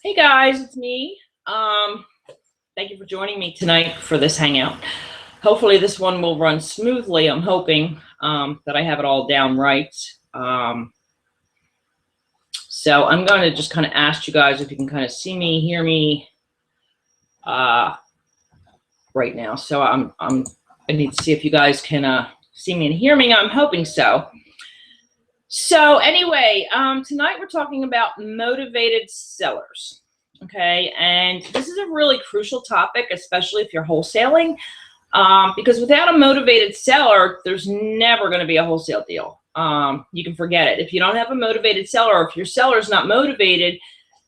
Hey guys, it's me. Thank you for joining me tonight for this hangout. Hopefully this one will run smoothly. I'm hoping that I have it all down right. So I'm going to just kind of ask you guys if you can kind of see me, hear me right now. So I need to see if you guys can see me and hear me. I'm hoping so. So anyway, tonight we're talking about motivated sellers. Okay, and this is a really crucial topic, especially if you're wholesaling, because without a motivated seller, there's never going to be a wholesale deal. You can forget it. If you don't have a motivated seller, or if your seller is not motivated,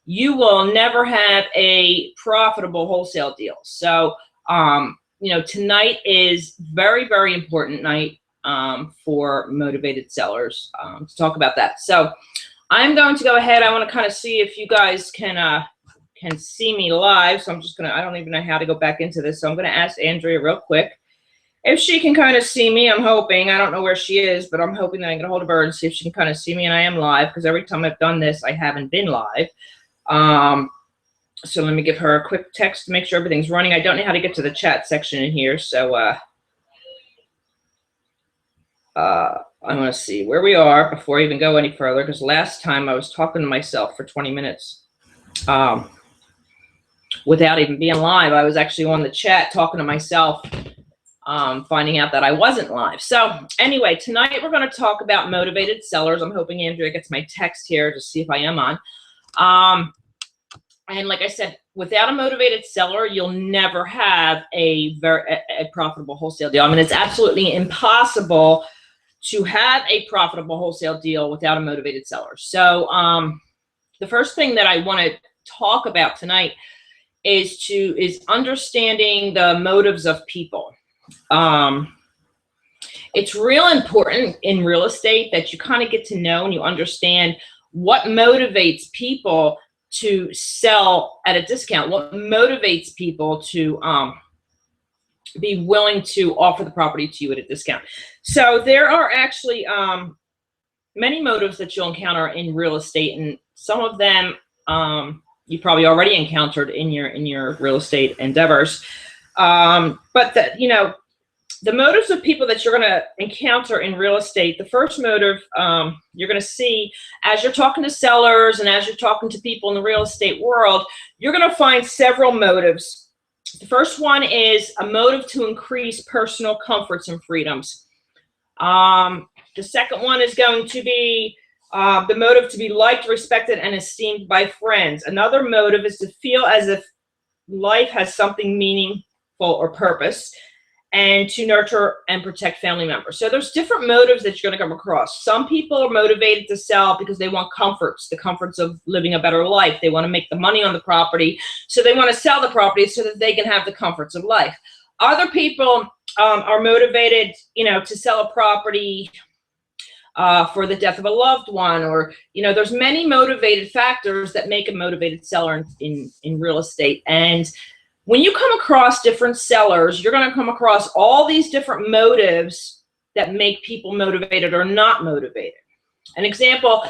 you will never have a profitable wholesale deal. So, tonight is very, very important night for motivated sellers to talk about that. So I'm going to go ahead. I want to kind of see if you guys can see me live. So I'm just I don't even know how to go back into this. So I'm going to ask Andrea real quick if she can kind of see me. I'm hoping. I don't know where she is, but I'm hoping that I can get a hold of her and see if she can kind of see me and I am live, because every time I've done this, I haven't been live. So let me give her a quick text to make sure everything's running. I don't know how to get to the chat section in here. So I want to see where we are before I even go any further, because last time I was talking to myself for 20 minutes. Without even being live. I was actually on the chat talking to myself, finding out that I wasn't live. So anyway, tonight we're going to talk about motivated sellers. I'm hoping Andrea gets my text here to see if I am on. And like I said, without a motivated seller, you'll never have a profitable wholesale deal. I mean, it's absolutely impossible to have a profitable wholesale deal without a motivated seller. So the first thing that I want to talk about tonight is understanding the motives of people. It's real important in real estate that you kind of get to know and you understand what motivates people to sell at a discount, what motivates people to be willing to offer the property to you at a discount. So there are actually many motives that you'll encounter in real estate, and some of them you probably already encountered in your real estate endeavors. But the motives of people that you're going to encounter in real estate, the first motive you're going to see as you're talking to sellers and as you're talking to people in the real estate world, you're going to find several motives. The first one is a motive to increase personal comforts and freedoms. The second one is going to be the motive to be liked, respected, and esteemed by friends. Another motive is to feel as if life has something meaningful or purpose, and to nurture and protect family members. So there's different motives that you're going to come across. Some people are motivated to sell because they want comforts, the comforts of living a better life. They want to make the money on the property, so they want to sell the property so that they can have the comforts of life. Other people are motivated, to sell a property for the death of a loved one, or there's many motivated factors that make a motivated seller in real estate. And when you come across different sellers, you're going to come across all these different motives that make people motivated or not motivated. An example,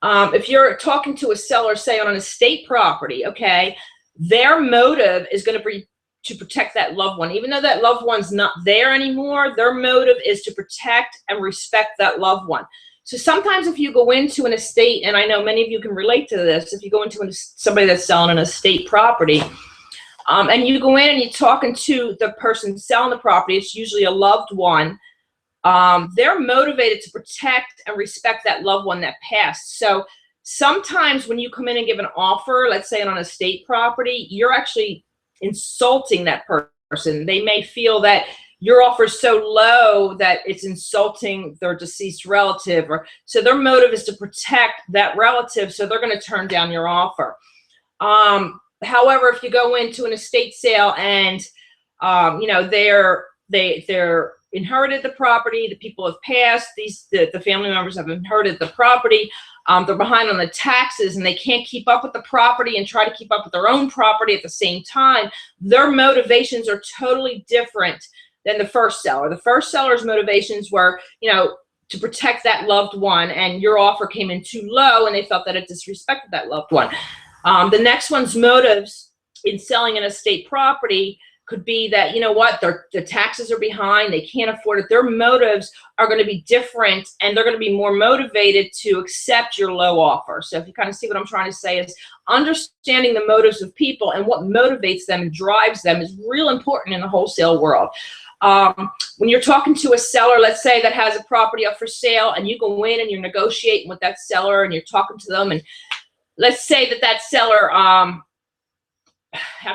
if you're talking to a seller, say on an estate property, okay, their motive is going to be to protect that loved one. Even though that loved one's not there anymore, their motive is to protect and respect that loved one. So sometimes if you go into an estate, and I know many of you can relate to this, if you go into somebody that's selling an estate property, and you go in and you're talking to the person selling the property, it's usually a loved one, they're motivated to protect and respect that loved one that passed. So sometimes when you come in and give an offer, let's say on an estate property, you're actually insulting that person. They may feel that your offer is so low that it's insulting their deceased relative, or so their motive is to protect that relative, so they're going to turn down your offer. However, if you go into an estate sale and they're inherited the property, the people have passed, the family members have inherited the property, they're behind on the taxes and they can't keep up with the property and try to keep up with their own property at the same time, their motivations are totally different than the first seller. The first seller's motivations were, to protect that loved one, and your offer came in too low and they felt that it disrespected that loved one. The next one's motives in selling an estate property could be that, you know what, the taxes are behind, they can't afford it. Their motives are going to be different, and they're going to be more motivated to accept your low offer. So if you kind of see what I'm trying to say, is understanding the motives of people and what motivates them and drives them is real important in the wholesale world. When you're talking to a seller, let's say, that has a property up for sale, and you go in and you're negotiating with that seller and you're talking to them, and let's say that seller, how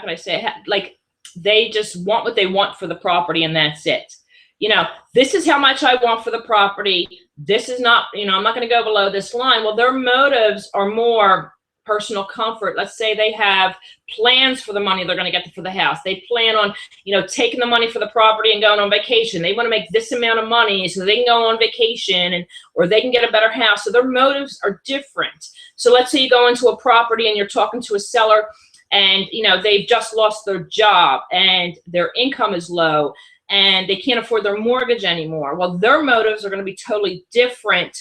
can I say, like, they just want what they want for the property, and that's it. You know, this is how much I want for the property. This is not, you know, I'm not going to go below this line. Well, their motives are more personal comfort. Let's say they have plans for the money they're going to get for the house. They plan on, you know, taking the money for the property and going on vacation. They want to make this amount of money so they can go on vacation, and or they can get a better house. So their motives are different. So let's say you go into a property and you're talking to a seller, and, you know, they've just lost their job and their income is low and they can't afford their mortgage anymore. Well, their motives are going to be totally different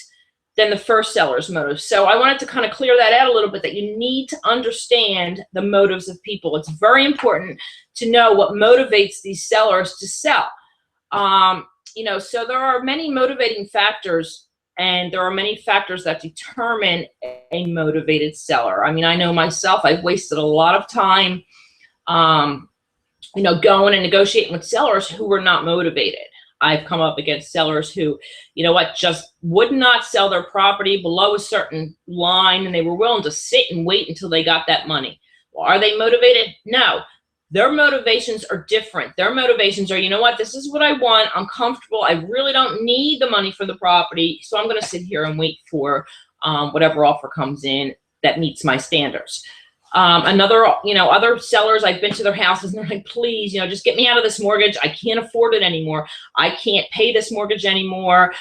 than the first seller's motives. So I wanted to kind of clear that out a little bit, that you need to understand the motives of people. It's very important to know what motivates these sellers to sell. You know, so there are many motivating factors, and there are many factors that determine a motivated seller. I mean, I know myself, I've wasted a lot of time, you know, going and negotiating with sellers who were not motivated. I've come up against sellers who, you know what, just would not sell their property below a certain line, and they were willing to sit and wait until they got that money. Well, are they motivated? No. Their motivations are different. Their motivations are, you know what, this is what I want. I'm comfortable. I really don't need the money for the property, so I'm going to sit here and wait for whatever offer comes in that meets my standards. Other sellers, I've been to their houses and they're like, please, you know, just get me out of this mortgage. I can't afford it anymore. I can't pay this mortgage anymore.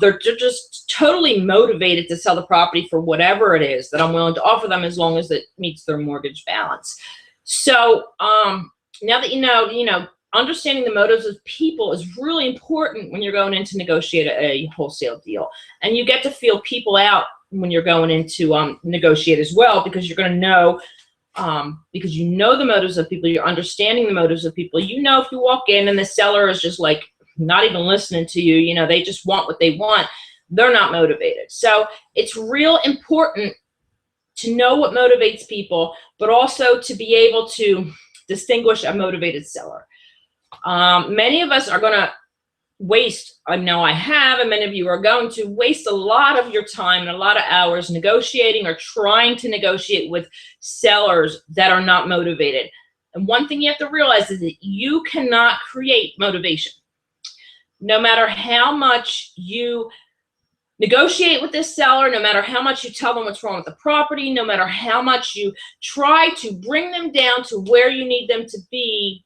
They're just totally motivated to sell the property for whatever it is that I'm willing to offer them, as long as it meets their mortgage balance. So now that you know, understanding the motives of people is really important when you're going in to negotiate a wholesale deal. And you get to feel people out when you're going into negotiate as well, because you're going to know, because you know the motives of people, you're understanding the motives of people. You know, if you walk in and the seller is just like not even listening to you, you know, they just want what they want, they're not motivated. So it's real important to know what motivates people, but also to be able to distinguish a motivated seller. Many of us are going to waste, I know I have, and many of you are going to waste a lot of your time and a lot of hours negotiating or trying to negotiate with sellers that are not motivated. And one thing you have to realize is that you cannot create motivation. No matter how much you negotiate with this seller, no matter how much you tell them what's wrong with the property, no matter how much you try to bring them down to where you need them to be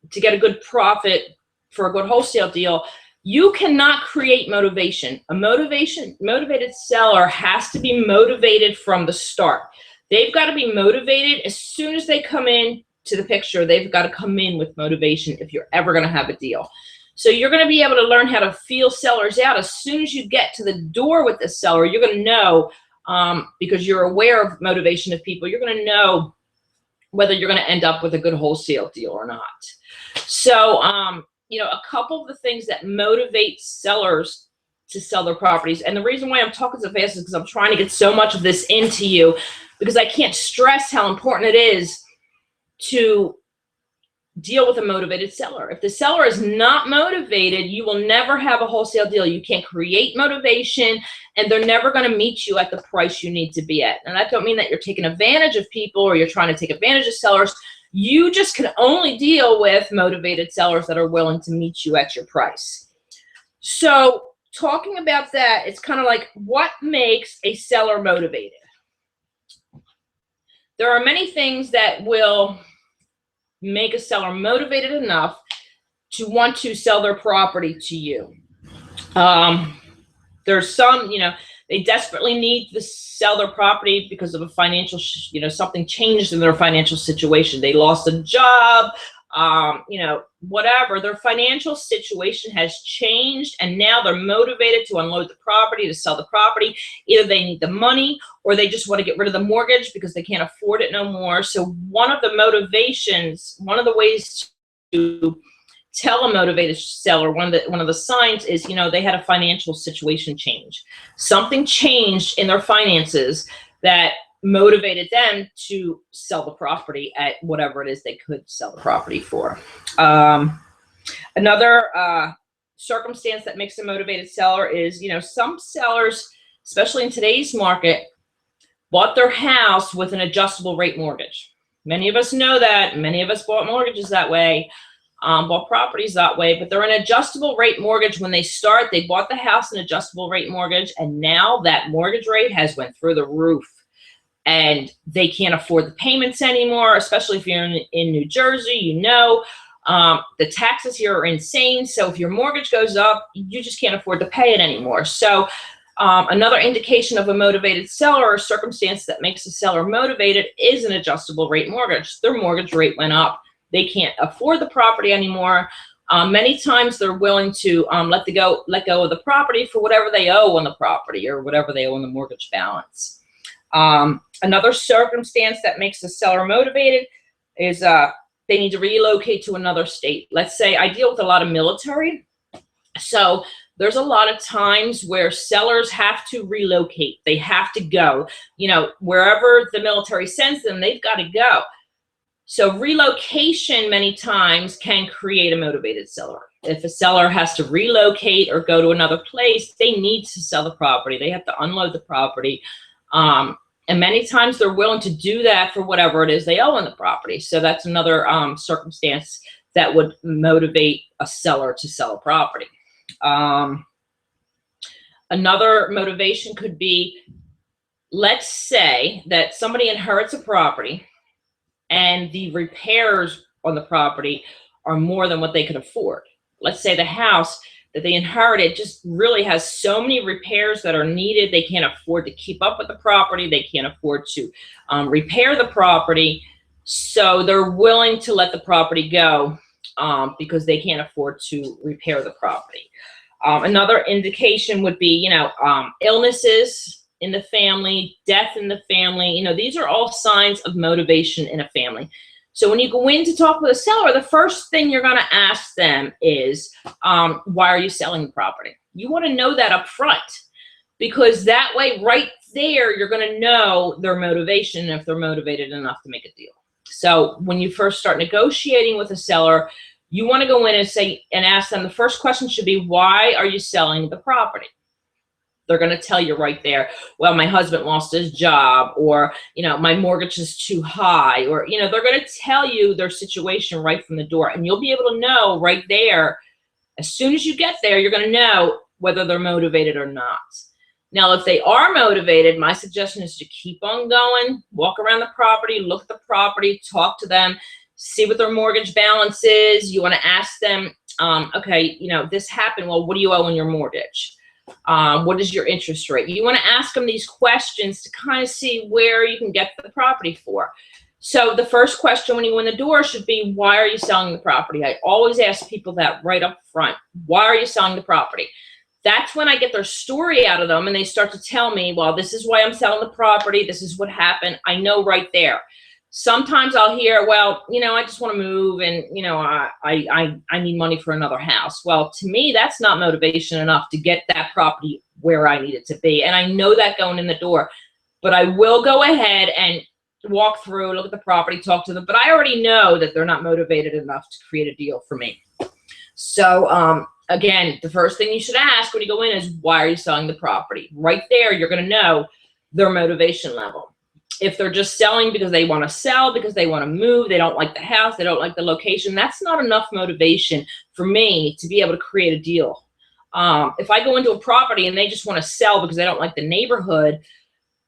to get a good profit for a good wholesale deal, you cannot create motivation. A motivated seller has to be motivated from the start. They've got to be motivated as soon as they come in to the picture. They've got to come in with motivation if you're ever going to have a deal. So you're going to be able to learn how to feel sellers out. As soon as you get to the door with the seller, you're going to know, because you're aware of motivation of people, you're going to know whether you're going to end up with a good wholesale deal or not. So, you know, a couple of the things that motivate sellers to sell their properties, and the reason why I'm talking so fast is because I'm trying to get so much of this into you, because I can't stress how important it is to deal with a motivated seller. If the seller is not motivated, you will never have a wholesale deal. You can't create motivation, and they're never going to meet you at the price you need to be at. And that don't mean that you're taking advantage of people or you're trying to take advantage of sellers. You just can only deal with motivated sellers that are willing to meet you at your price. So talking about that, it's kind of like, what makes a seller motivated? There are many things that will make a seller motivated enough to want to sell their property to you. There's some, you know, they desperately need to sell their property because of a financial, something changed in their financial situation. They lost a job. you know, whatever. Their financial situation has changed, and now they're motivated to unload the property, to sell the property. Either they need the money or they just want to get rid of the mortgage because they can't afford it no more. So one of the motivations, one of the ways to tell a motivated seller, one of the signs is, you know, they had a financial situation change. Something changed in their finances that motivated them to sell the property at whatever it is they could sell the property for. Another circumstance that makes a motivated seller is, you know, some sellers, especially in today's market, bought their house with an adjustable rate mortgage. Many of us know that. Many of us bought mortgages that way, bought properties that way, but they're an adjustable rate mortgage. When they start, they bought the house an adjustable rate mortgage, and now that mortgage rate has went through the roof. And they can't afford the payments anymore, especially if you're in New Jersey. You know, the taxes here are insane. So if your mortgage goes up, you just can't afford to pay it anymore. So another indication of a motivated seller or circumstance that makes a seller motivated is an adjustable rate mortgage. Their mortgage rate went up. They can't afford the property anymore. Many times they're willing to let go of the property for whatever they owe on the property or whatever they owe on the mortgage balance. Another circumstance that makes a seller motivated is they need to relocate to another state. Let's say I deal with a lot of military. So there's a lot of times where sellers have to relocate. They have to go, you know, wherever the military sends them, they've got to go. So relocation many times can create a motivated seller. If a seller has to relocate or go to another place, they need to sell the property. They have to unload the property. And many times they're willing to do that for whatever it is they owe on the property. So that's another circumstance that would motivate a seller to sell a property. Another motivation could be, let's say that somebody inherits a property and the repairs on the property are more than what they could afford. Let's say the house that they inherited just really has so many repairs that are needed. They can't afford to keep up with the property. They can't afford to repair the property. So they're willing to let the property go because they can't afford to repair the property. Another indication would be, you know, illnesses in the family, death in the family. You know, these are all signs of motivation in a family. So when you go in to talk with a seller, the first thing you're going to ask them is, why are you selling the property? You want to know that up front, because that way right there, you're going to know their motivation, if they're motivated enough to make a deal. So when you first start negotiating with a seller, you want to go in and say, and ask them, the first question should be, why are you selling the property? They're going to tell you right there, well, my husband lost his job, or, you know, my mortgage is too high, or, you know, they're going to tell you their situation right from the door. And you'll be able to know right there, as soon as you get there, you're going to know whether they're motivated or not. Now, if they are motivated, my suggestion is to keep on going, walk around the property, look at the property, talk to them, see what their mortgage balance is. You want to ask them, okay, you know, this happened. Well, what do you owe on your mortgage? What is your interest rate? You want to ask them these questions to kind of see where you can get the property for. So the first question when you go in the door should be, why are you selling the property? I always ask people that right up front. Why are you selling the property? That's when I get their story out of them, and they start to tell me, well, this is why I'm selling the property. This is what happened. I know right there. Sometimes I'll hear, well, you know, I just want to move, and, you know, I need money for another house. Well, to me, that's not motivation enough to get that property where I need it to be. And I know that going in the door, but I will go ahead and walk through, look at the property, talk to them. But I already know that they're not motivated enough to create a deal for me. So, again, the first thing you should ask when you go in is, why are you selling the property? Right there, you're going to know their motivation level. If they're just selling because they want to sell, because they want to move, they don't like the house, they don't like the location, that's not enough motivation for me to be able to create a deal. If I go into a property and they just want to sell because they don't like the neighborhood,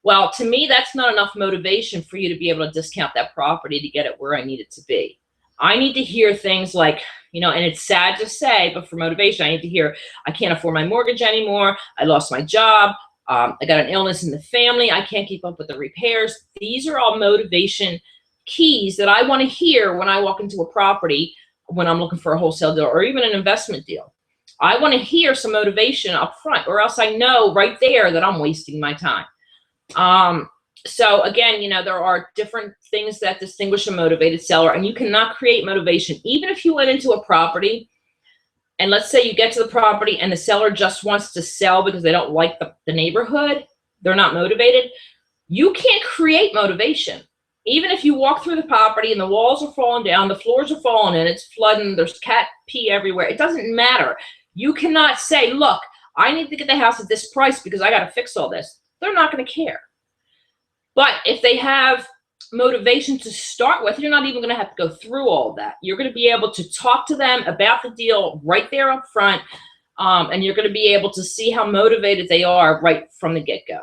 well, to me, that's not enough motivation for you to be able to discount that property to get it where I need it to be. I need to hear things like, you know, and it's sad to say, but for motivation, I need to hear, I can't afford my mortgage anymore, I lost my job, I got an illness in the family, I can't keep up with the repairs. These are all motivation keys that I want to hear when I walk into a property, when I'm looking for a wholesale deal or even an investment deal. I want to hear some motivation up front, or else I know right there that I'm wasting my time. So again, you know, there are different things that distinguish a motivated seller, and you cannot create motivation. Even if you went into a property and let's say you get to the property and the seller just wants to sell because they don't like the neighborhood, they're not motivated, you can't create motivation. Even if you walk through the property and the walls are falling down, the floors are falling in, it's flooding, there's cat pee everywhere, it doesn't matter. You cannot say, look, I need to get the house at this price because I got to fix all this. They're not going to care. But if they have motivation to start with, you're not even going to have to go through all of that. You're going to be able to talk to them about the deal right there up front, and you're going to be able to see how motivated they are right from the get-go.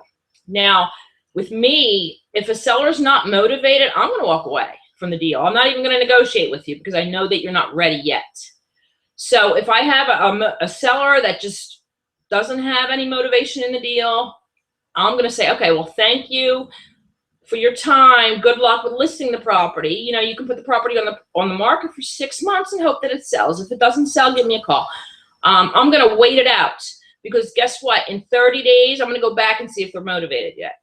Now, with me, if a seller's not motivated, I'm going to walk away from the deal. I'm not even going to negotiate with you because I know that you're not ready yet. So if I have a seller that just doesn't have any motivation in the deal, I'm going to say, okay, well, thank you for your time. Good luck with listing the property. You know, you can put the property on the market for 6 months and hope that it sells. If it doesn't sell, give me a call. I'm going to wait it out because guess what? In 30 days, I'm going to go back and see if they're motivated yet.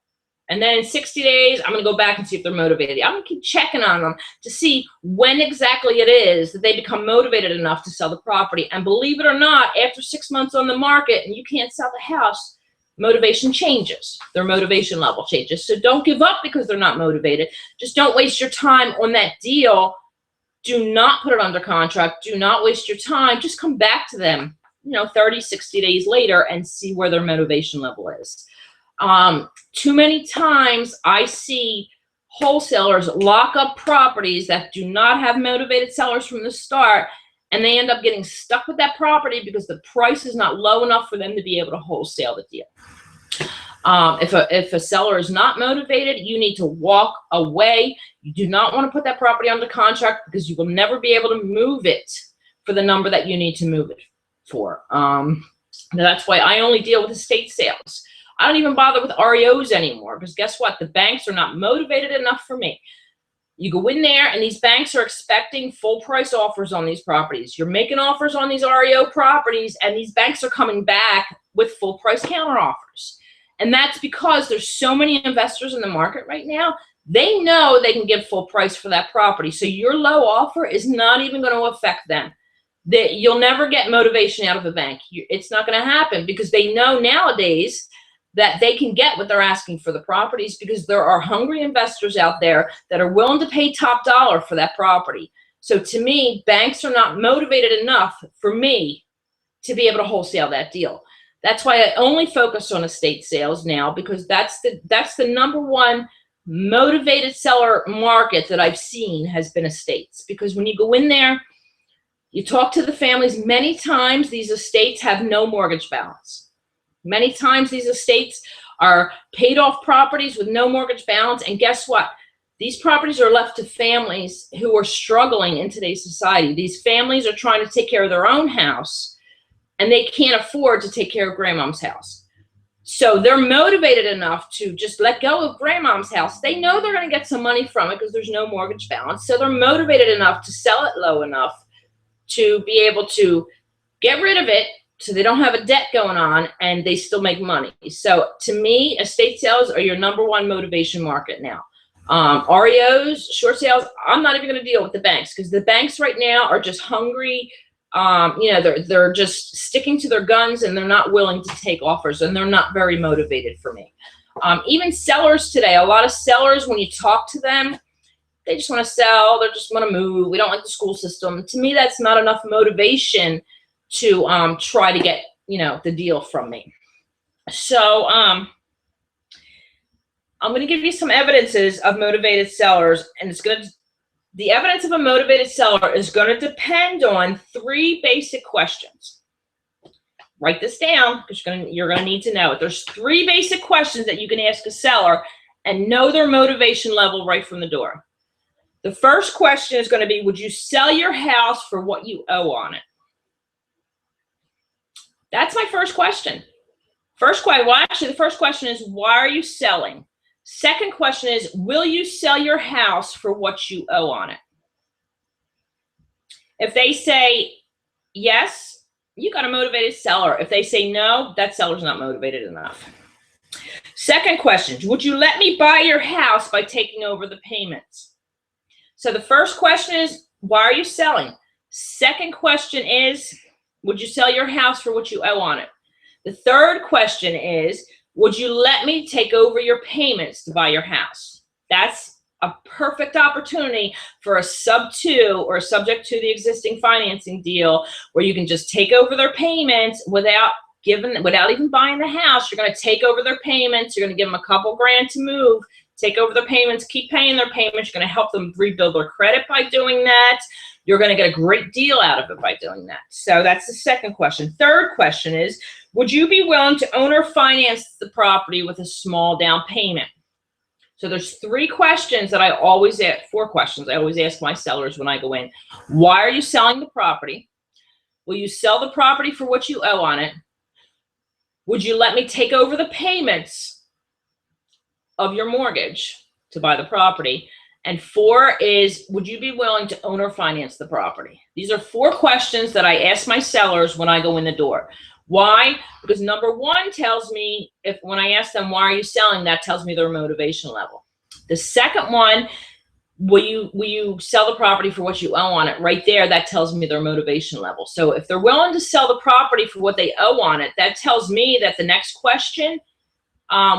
And then in 60 days, I'm going to go back and see if they're motivated. I'm going to keep checking on them to see when exactly it is that they become motivated enough to sell the property. And believe it or not, after 6 months on the market and you can't sell the house, motivation changes. Their motivation level changes. So don't give up because they're not motivated. Just don't waste your time on that deal. Do not put it under contract. Do not waste your time. Just come back to them, you know, 30, 60 days later and see where their motivation level is. Too many times I see wholesalers lock up properties that do not have motivated sellers from the start, and they end up getting stuck with that property because the price is not low enough for them to be able to wholesale the deal. If a seller is not motivated, you need to walk away. You do not want to put that property under contract because you will never be able to move it for the number that you need to move it for. That's why I only deal with estate sales. I don't even bother with REOs anymore because guess what? The banks are not motivated enough for me. You go in there and these banks are expecting full price offers on these properties. You're making offers on these REO properties and these banks are coming back with full price counter offers. And that's because there's so many investors in the market right now. They know they can give full price for that property. So your low offer is not even going to affect them. You'll never get motivation out of a bank. It's not going to happen because they know nowadays that they can get what they're asking for the properties because there are hungry investors out there that are willing to pay top dollar for that property. So to me, banks are not motivated enough for me to be able to wholesale that deal. That's why I only focus on estate sales now because that's the number one motivated seller market that I've seen has been estates. Because when you go in there, you talk to the families, many times these estates have no mortgage balance. Many times these estates are paid off properties with no mortgage balance. And guess what? These properties are left to families who are struggling in today's society. These families are trying to take care of their own house and they can't afford to take care of grandmom's house. So they're motivated enough to just let go of grandmom's house. They know they're going to get some money from it because there's no mortgage balance. So they're motivated enough to sell it low enough to be able to get rid of it so they don't have a debt going on and they still make money. So to me, estate sales are your number one motivation market now. REOs, short sales, I'm not even going to deal with the banks because the banks right now are just hungry. You know, they're just sticking to their guns and they're not willing to take offers and they're not very motivated for me. Even sellers today, a lot of sellers, when you talk to them, they just want to sell. They just want to move. We don't like the school system. To me, that's not enough motivation to try to get, you know, the deal from me. So I'm going to give you some evidences of motivated sellers, and the evidence of a motivated seller is going to depend on 3 basic questions. Write this down because you're going to need to know it. There's 3 basic questions that you can ask a seller and know their motivation level right from the door. The first question is going to be, would you sell your house for what you owe on it? That's my first question. Well, actually, the first question is, why are you selling? Second question is, will you sell your house for what you owe on it? If they say yes, you got a motivated seller. If they say no, that seller's not motivated enough. Second question, would you let me buy your house by taking over the payments? So the first question is, why are you selling? Second question is, would you sell your house for what you owe on it? The third question is, would you let me take over your payments to buy your house? That's a perfect opportunity for a sub 2 or subject to the existing financing deal where you can just take over their payments without even buying the house. You're going to take over their payments. You're going to give them a couple grand to move, take over their payments, keep paying their payments. You're going to help them rebuild their credit by doing that. You're going to get a great deal out of it by doing that. So that's the second question. Third question is, would you be willing to own or finance the property with a small down payment? So there's 3 questions that I always ask, 4 questions I always ask my sellers when I go in. Why are you selling the property? Will you sell the property for what you owe on it? Would you let me take over the payments of your mortgage to buy the property? And 4 is, would you be willing to own or finance the property? These are 4 questions that I ask my sellers when I go in the door. Why? Because number 1 tells me, when I ask them, why are you selling, that tells me their motivation level. The second one, will you sell the property for what you owe on it? Right there, that tells me their motivation level. So if they're willing to sell the property for what they owe on it, that tells me that the next question,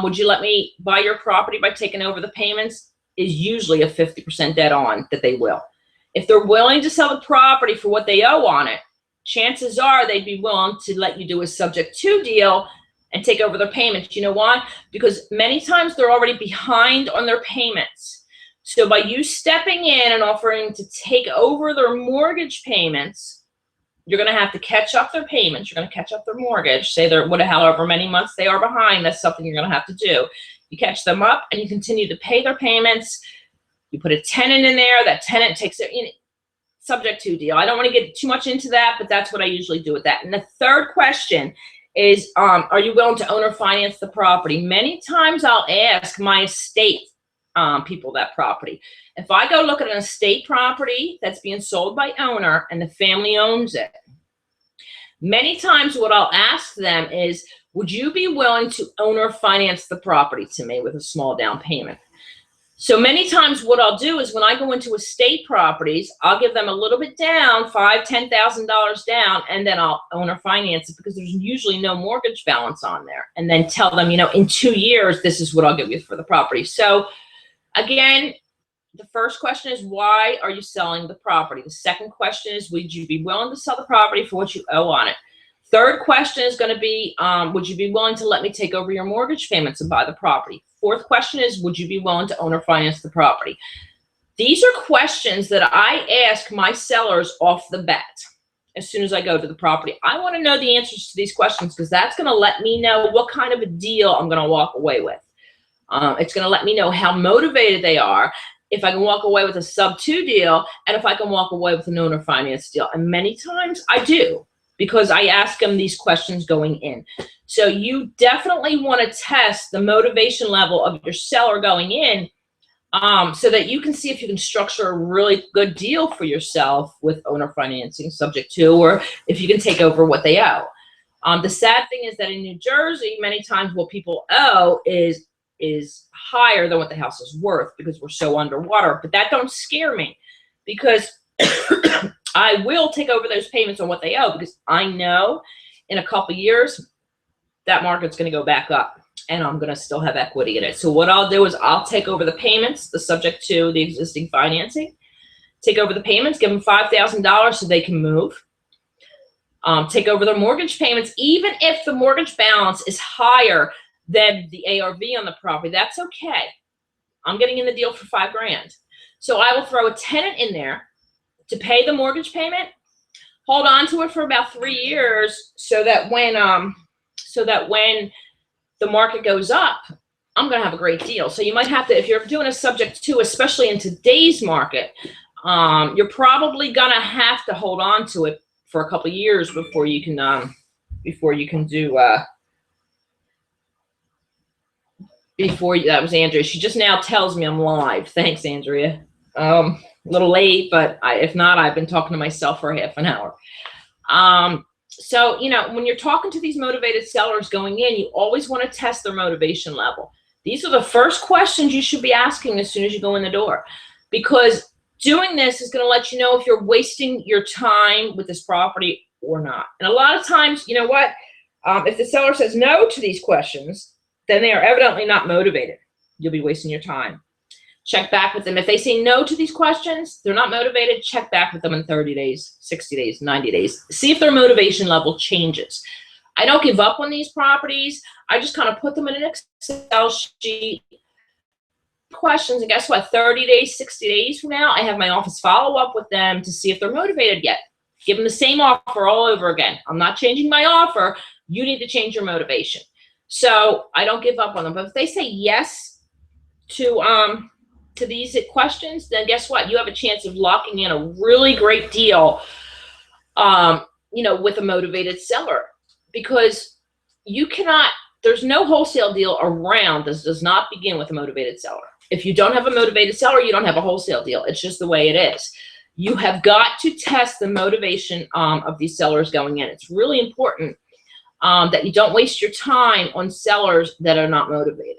would you let me buy your property by taking over the payments, is usually a 50% dead on that they will. If they're willing to sell the property for what they owe on it, chances are they'd be willing to let you do a subject to deal and take over their payments. You know why? Because many times they're already behind on their payments. So by you stepping in and offering to take over their mortgage payments, you're going to have to catch up their payments. You're going to catch up their mortgage. Say they're however many months they are behind. That's something you're going to have to do. You catch them up and you continue to pay their payments. You put a tenant in there. That tenant takes it. Subject to deal. I don't want to get too much into that, but that's what I usually do with that. And the third question is, are you willing to own or finance the property? Many times I'll ask my estate people that property. If I go look at an estate property that's being sold by owner and the family owns it, many times what I'll ask them is, would you be willing to own or finance the property to me with a small down payment? So many times what I'll do is when I go into estate properties, I'll give them a little bit down, $5,000, $10,000 down, and then I'll own or finance it because there's usually no mortgage balance on there. And then tell them, in 2 years, this is what I'll give you for the property. So again, the first question is, why are you selling the property? The second question is, would you be willing to sell the property for what you owe on it? Third question is going to be, would you be willing to let me take over your mortgage payments and buy the property? Fourth question is, would you be willing to own or finance the property? These are questions that I ask my sellers off the bat as soon as I go to the property. I want to know the answers to these questions because that's going to let me know what kind of a deal I'm going to walk away with. It's going to let me know how motivated they are, if I can walk away with a sub 2 deal, and if I can walk away with an owner finance deal. And many times I do, because I ask them these questions going in. So you definitely want to test the motivation level of your seller going in so that you can see if you can structure a really good deal for yourself with owner financing subject to, or if you can take over what they owe. The sad thing is that in New Jersey, many times what people owe is higher than what the house is worth because we're so underwater. But that don't scare me because I will take over those payments on what they owe because I know in a couple years that market's going to go back up and I'm going to still have equity in it. So what I'll do is I'll take over the payments, the subject to the existing financing, take over the payments, give them $5,000 so they can move, take over their mortgage payments. Even if the mortgage balance is higher than the ARV on the property, that's okay. I'm getting in the deal for $5,000. So I will throw a tenant in there to pay the mortgage payment, hold on to it for about 3 years so that when the market goes up, I'm going to have a great deal. So you might have to, if you're doing a subject to, especially in today's market, you're probably going to have to hold on to it for a couple of years before you can before you, that was Andrea. She just now tells me I'm live. Thanks, Andrea. A little late, but if not, I've been talking to myself for half an hour. So, you know, when you're talking to these motivated sellers going in, you always want to test their motivation level. These are the first questions you should be asking as soon as you go in the door, because doing this is going to let you know if you're wasting your time with this property or not. And a lot of times, you know what, if the seller says no to these questions, then they are evidently not motivated. You'll be wasting your time. Check back with them. If they say no to these questions, they're not motivated, check back with them in 30 days, 60 days, 90 days. See if their motivation level changes. I don't give up on these properties. I just kind of put them in an Excel sheet, questions, and guess what? 30 days, 60 days from now, I have my office follow up with them to see if they're motivated yet. Give them the same offer all over again. I'm not changing my offer. You need to change your motivation. So I don't give up on them. But if they say yes to these questions, then guess what? You have a chance of locking in a really great deal, you know, with a motivated seller, because you cannot, there's no wholesale deal around that does not begin with a motivated seller. If you don't have a motivated seller, you don't have a wholesale deal. It's just the way it is. You have got to test the motivation of these sellers going in. It's really important that you don't waste your time on sellers that are not motivated.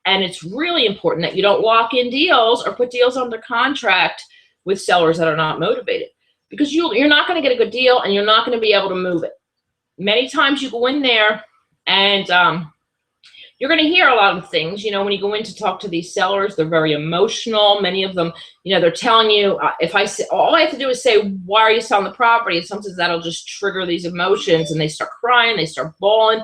And it's really important that you don't lock in deals or put deals under contract with sellers that are not motivated, because you're not going to get a good deal and you're not going to be able to move it. Many times you go in there and you're going to hear a lot of things. You know, when you go in to talk to these sellers, they're very emotional. Many of them, you know, they're telling you, if I say, all I have to do is say, why are you selling the property? And sometimes that'll just trigger these emotions and they start crying, they start bawling.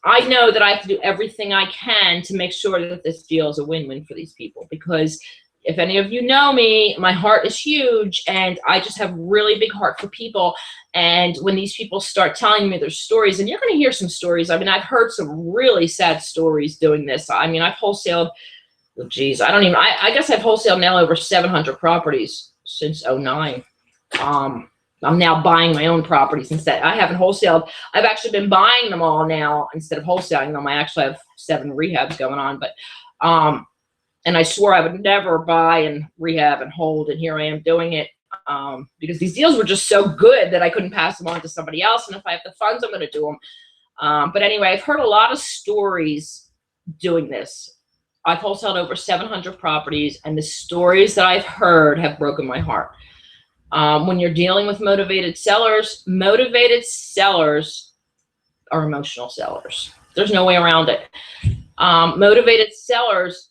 I know that I have to do everything I can to make sure that this deal is a win-win for these people, because if any of you know me, my heart is huge and I just have really big heart for people. And when these people start telling me their stories, and you're going to hear some stories. I mean, I've heard some really sad stories doing this. I mean, I've wholesaled, oh geez, I guess I've wholesaled now over 700 properties since '09. I'm now buying my own properties instead. I haven't wholesaled. I've actually been buying them all now instead of wholesaling them. I actually have 7 rehabs going on, but and I swore I would never buy and rehab and hold, and here I am doing it because these deals were just so good that I couldn't pass them on to somebody else. And if I have the funds, I'm going to do them. But anyway, I've heard a lot of stories doing this. I've wholesaled over 700 properties, and the stories that I've heard have broken my heart. When you're dealing with motivated sellers are emotional sellers. There's no way around it. Motivated sellers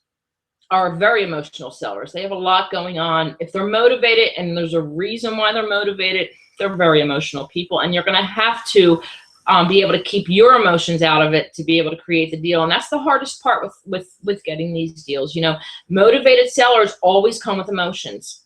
are very emotional sellers. They have a lot going on. If they're motivated and there's a reason why they're motivated, they're very emotional people, and you're going to have to be able to keep your emotions out of it to be able to create the deal. And that's the hardest part with getting these deals. You know, motivated sellers always come with emotions.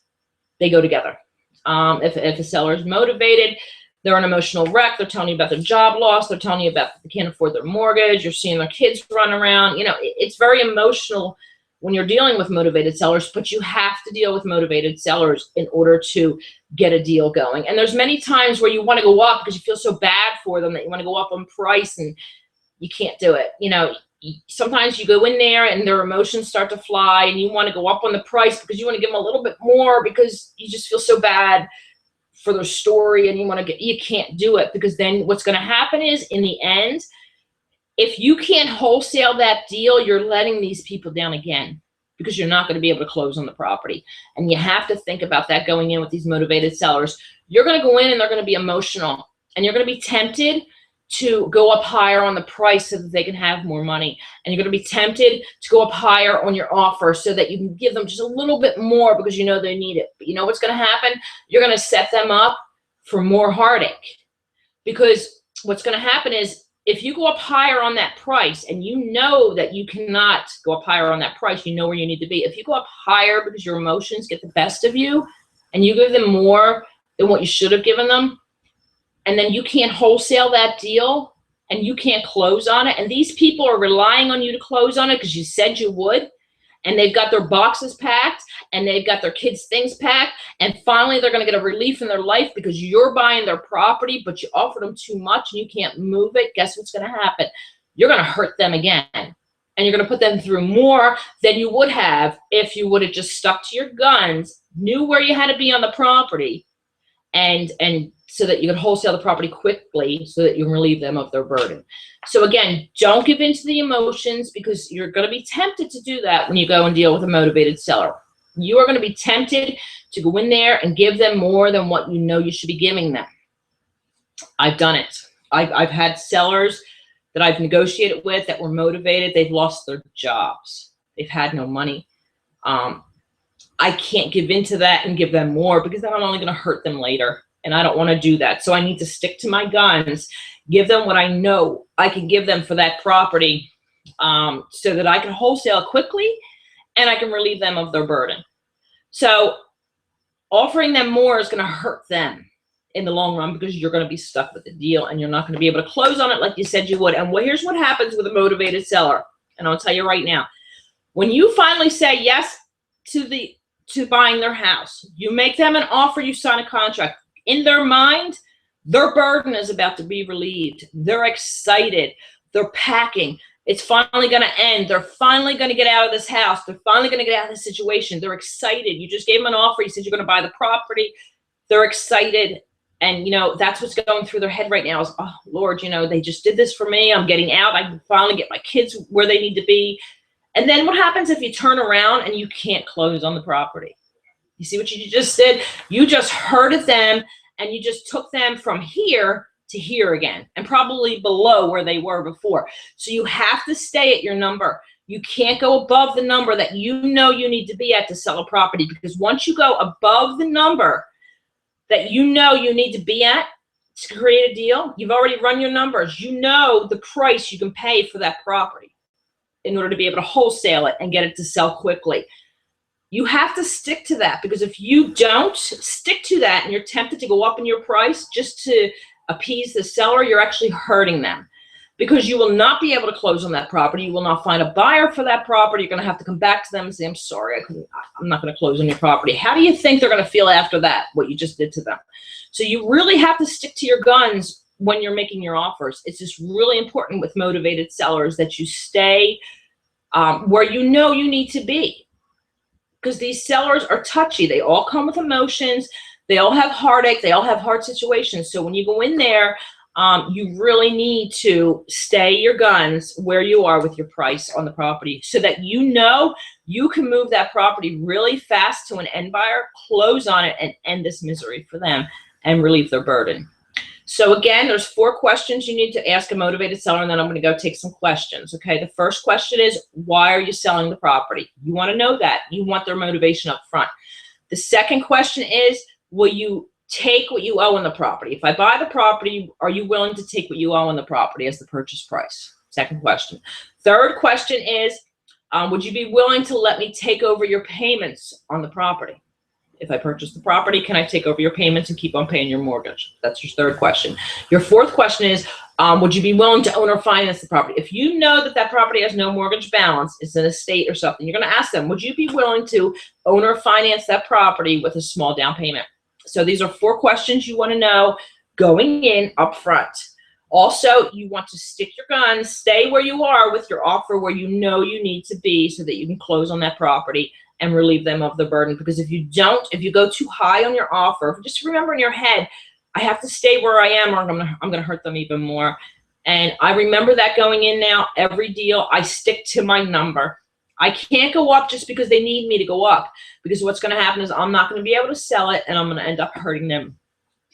They go together. If a seller is motivated, they're an emotional wreck. They're telling you about their job loss. They're telling you about they can't afford their mortgage. You're seeing their kids run around. You know, it's very emotional when you're dealing with motivated sellers, but you have to deal with motivated sellers in order to get a deal going. And there's many times where you want to go up because you feel so bad for them that you want to go up on price and you can't do it. You know, sometimes you go in there and their emotions start to fly and you want to go up on the price because you want to give them a little bit more because you just feel so bad for their story, and you can't do it, because then what's going to happen is, in the end, if you can't wholesale that deal, you're letting these people down again, because you're not going to be able to close on the property. And you have to think about that going in with these motivated sellers. You're going to go in and they're going to be emotional, and you're going to be tempted to go up higher on the price so that they can have more money. And you're going to be tempted to go up higher on your offer so that you can give them just a little bit more because you know they need it. But you know what's going to happen? You're going to set them up for more heartache, because what's going to happen is, if you go up higher on that price and you know that you cannot go up higher on that price, you know where you need to be. If you go up higher because your emotions get the best of you and you give them more than what you should have given them, and then you can't wholesale that deal and you can't close on it, and these people are relying on you to close on it because you said you would, and they've got their boxes packed and they've got their kids' things packed, and finally they're going to get a relief in their life because you're buying their property, but you offered them too much and you can't move it. Guess what's going to happen? You're going to hurt them again. and you're going to put them through more than you would have if you would have just stuck to your guns, knew where you had to be on the property, and so that you can wholesale the property quickly so that you can relieve them of their burden. So again, don't give in to the emotions, because you're going to be tempted to do that when you go and deal with a motivated seller. You are going to be tempted to go in there and give them more than what you know you should be giving them. I've done it. I've had sellers that I've negotiated with that were motivated. They've lost their jobs. They've had no money. I can't give into that and give them more, because then I'm only going to hurt them later, and I don't want to do that. So I need to stick to my guns, give them what I know I can give them for that property, so that I can wholesale quickly and I can relieve them of their burden. So offering them more is going to hurt them in the long run, because you're going to be stuck with the deal and you're not going to be able to close on it like you said you would. And here's what happens with a motivated seller, and I'll tell you right now. When you finally say yes to buying their house, you make them an offer, you sign a contract. In their mind, their burden is about to be relieved. They're excited. They're packing. It's finally going to end. They're finally going to get out of this house. They're finally going to get out of this situation. They're excited. You just gave them an offer. You said you're going to buy the property. They're excited. And, you know, that's what's going through their head right now is, oh, Lord, you know, they just did this for me. I'm getting out. I can finally get my kids where they need to be. And then what happens if you turn around and you can't close on the property? You see what you just did? You just hurted them, and you just took them from here to here again, and probably below where they were before. So you have to stay at your number. You can't go above the number that you know you need to be at to sell a property, because once you go above the number that you know you need to be at to create a deal, you've already run your numbers. You know the price you can pay for that property in order to be able to wholesale it and get it to sell quickly. You have to stick to that, because if you don't stick to that and you're tempted to go up in your price just to appease the seller, you're actually hurting them, because you will not be able to close on that property. You will not find a buyer for that property. You're going to have to come back to them and say, I'm sorry, I'm not going to close on your property. How do you think they're going to feel after that, what you just did to them? So you really have to stick to your guns when you're making your offers. It's just really important with motivated sellers that you stay where you know you need to be, because these sellers are touchy. They all come with emotions. They all have heartache. They all have hard situations. So when you go in there, you really need to stay your guns where you are with your price on the property, so that you know you can move that property really fast to an end buyer, close on it, and end this misery for them and relieve their burden. So again, there's 4 questions you need to ask a motivated seller, and then I'm going to go take some questions. Okay, the first question is, why are you selling the property? You want to know that. You want their motivation up front. The second question is, will you take what you owe on the property? If I buy the property, are you willing to take what you owe on the property as the purchase price? Second question. Third question is, would you be willing to let me take over your payments on the property? If I purchase the property, can I take over your payments and keep on paying your mortgage? That's your third question. Your fourth question is, would you be willing to own or finance the property? If you know that that property has no mortgage balance, it's an estate or something, you're going to ask them, would you be willing to own or finance that property with a small down payment? So these are 4 questions you want to know going in up front. Also, you want to stick your guns, stay where you are with your offer where you know you need to be, so that you can close on that property and relieve them of the burden. Because if you don't, if you go too high on your offer, just remember in your head, I have to stay where I am, or I'm gonna hurt them even more. And I remember that going in now. Every deal, I stick to my number. I can't go up just because they need me to go up, because what's going to happen is I'm not going to be able to sell it, and I'm going to end up hurting them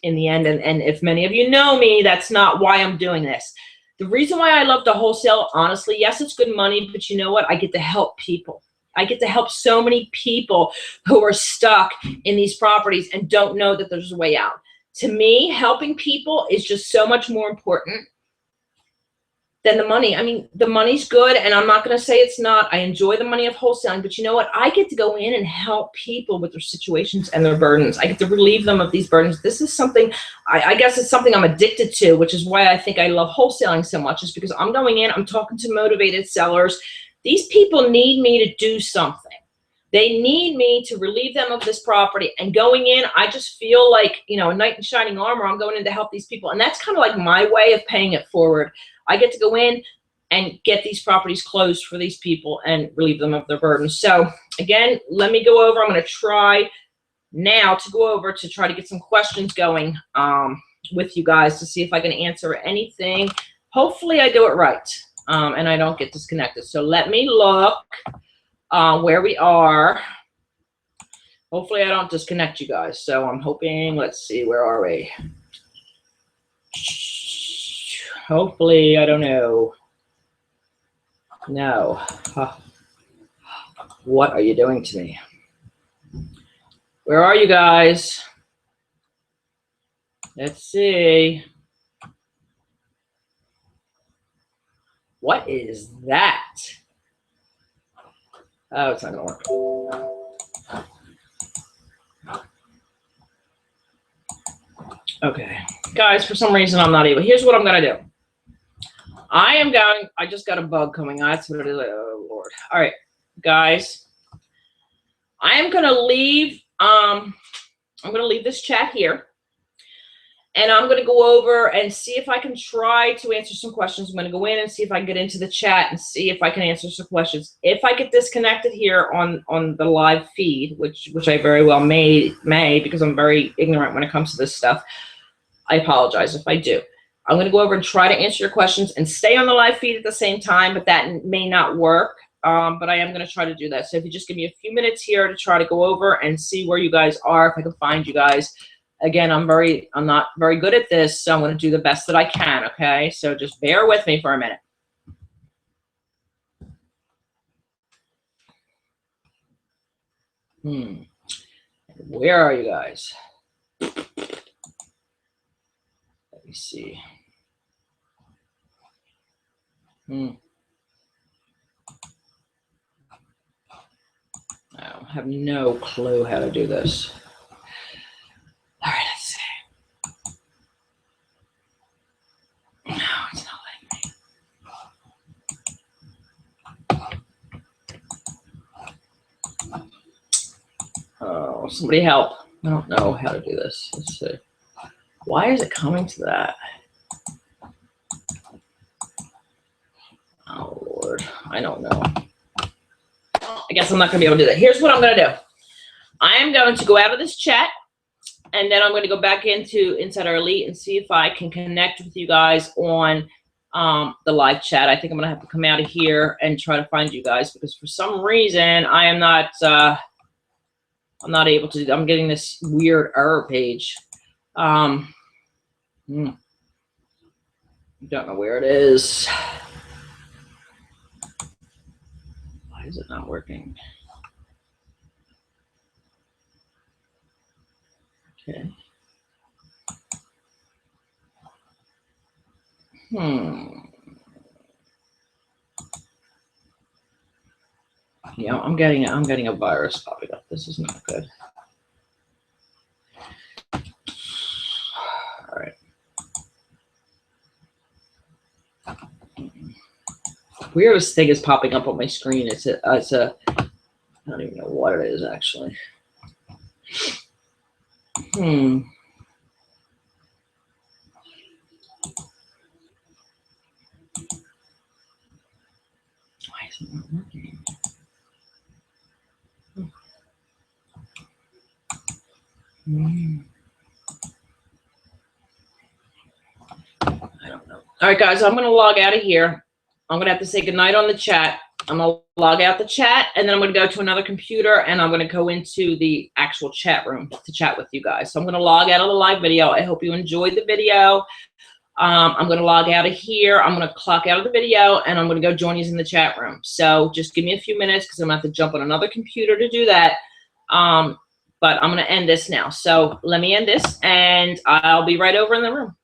in the end. And if many of you know me, that's not why I'm doing this. The reason why I love to wholesale, honestly, yes, it's good money, but you know what? I get to help people. I get to help so many people who are stuck in these properties and don't know that there's a way out. To me, helping people is just so much more important than the money. I mean, the money's good, and I'm not going to say it's not. I enjoy the money of wholesaling, but you know what? I get to go in and help people with their situations and their burdens. I get to relieve them of these burdens. This is something, I guess it's something I'm addicted to, which is why I think I love wholesaling so much, is because I'm going in, I'm talking to motivated sellers. These people need me to do something. They need me to relieve them of this property. And going in, I just feel like, you know, a knight in shining armor. I'm going in to help these people. And that's kind of like my way of paying it forward. I get to go in, and get these properties closed for these people and relieve them of their burden. So again, let me go over. I'm going to try now to go over to try to get some questions going with you guys to see if I can answer anything. Hopefully I do it right and I don't get disconnected. So let me look where we are. Hopefully I don't disconnect you guys. So I'm hoping, let's see, where are we? Hopefully, I don't know. No. Huh. What are you doing to me? Where are you guys? Let's see. What is that? Oh, it's not gonna work. Okay, guys, for some reason I'm not able. Here's what I'm gonna do. I just got a bug coming on. That's what it is. Oh Lord. All right, guys. I am gonna leave. I'm gonna leave this chat here. And I'm going to go over and see if I can try to answer some questions. I'm going to go in and see if I can get into the chat and see if I can answer some questions. If I get disconnected here on the live feed, which I very well may because I'm very ignorant when it comes to this stuff, I apologize if I do. I'm going to go over and try to answer your questions and stay on the live feed at the same time, but that may not work. But I am going to try to do that. So if you just give me a few minutes here to try to go over and see where you guys are, if I can find you guys. Again, I'm not very good at this, so I'm going to do the best that I can, okay? So just bear with me for a minute. Where are you guys? Let me see. I have no clue how to do this. All right, let's see. No, it's not letting me. Oh, somebody help. I don't know how to do this. Let's see. Why is it coming to that? Oh, Lord. I don't know. I guess I'm not going to be able to do that. Here's what I'm going to do. I am going to go out of this chat, and then I'm going to go back into Insider Elite and see if I can connect with you guys on the live chat. I think I'm going to have to come out of here and try to find you guys because for some reason I am not I'm not able to. I'm getting this weird error page. Don't know where it is. Why is it not working? Okay. Yeah, I'm getting a virus popping up. This is not good. All right. Weirdest thing is popping up on my screen. It's a I don't even know what it is actually. Why is it not working? I don't know. All right, guys, I'm going to log out of here. I'm going to have to say goodnight on the chat. I'm going to log out the chat, and then I'm going to go to another computer, and I'm going to go into the actual chat room to chat with you guys. So I'm going to log out of the live video. I hope you enjoyed the video. I'm going to log out of here. I'm going to clock out of the video, and I'm going to go join you in the chat room. So just give me a few minutes because I'm going to have to jump on another computer to do that. But I'm going to end this now. So let me end this, and I'll be right over in the room.